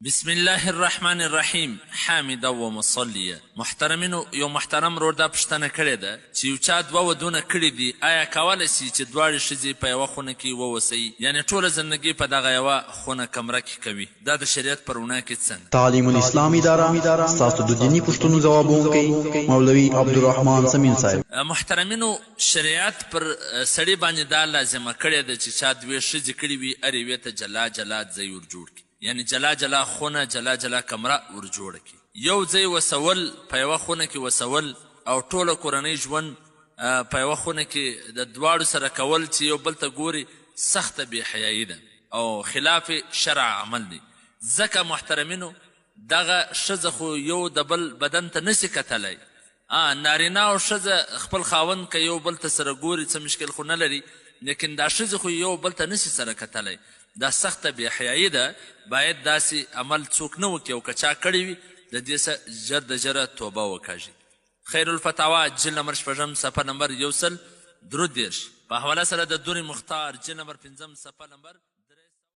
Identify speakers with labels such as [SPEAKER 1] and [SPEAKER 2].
[SPEAKER 1] بسم الله الرحمن الرحیم حامده و مصلیه. محترمینو، یو محترم رور دا پوښتنه کړې ده چې یو چا دوه ودونه کړي دي، آیا کولی سي چې دواړې ښځې په یوه خونه کې واوسئ؟ یعنې ټوله زندګي په دغه یوه خونه کمره کې کوي. دا د شریعت پر وړاندې کې څنګه؟
[SPEAKER 2] تعلیم الاسلام اداره ستاسو د دیني پوښتنو ځوابوونکی مولوي عبدالرحمن سمین صاحب.
[SPEAKER 1] محترمینو، شریعت پر سړي باندې دا لازمه کړې ده چې چا دوې ښځې کړي وي، هر یوې ته جلا جلا ځای ورجوړ کړي، یعنی جلا جلا خونه، جلا جلا کمره ورجوړه کړي. یو ځای وسول، په یوه خونه کې وسول او ټوله کورنۍ ژوند په یوه خونه کې د دواړو سره کول چې یو بل ته ګوري، سخته بېحیایي ده او خلاف شرع عمل دی. ځکه محترمینو، دغه ښځه خو یو د بل بدن ته نسي کتلی. نارینه او ښځه خپل خاوند که یو بل ته سره ګوري څه مشکل خو نه لري، لیکن دا ښځې خو یو بل ته نسي سره کتلی. دا سخته بېحیایي ده. باید داسې عمل څوک نه وکړي او که چا کړی وي د دې څه ژر د ژره توبه وکاږي. خیر الفتاوا جلد نمبر 6 صفحه نمبر 133 په حواله سره د دور مختار جلد نمبر 5 صفحه نمبر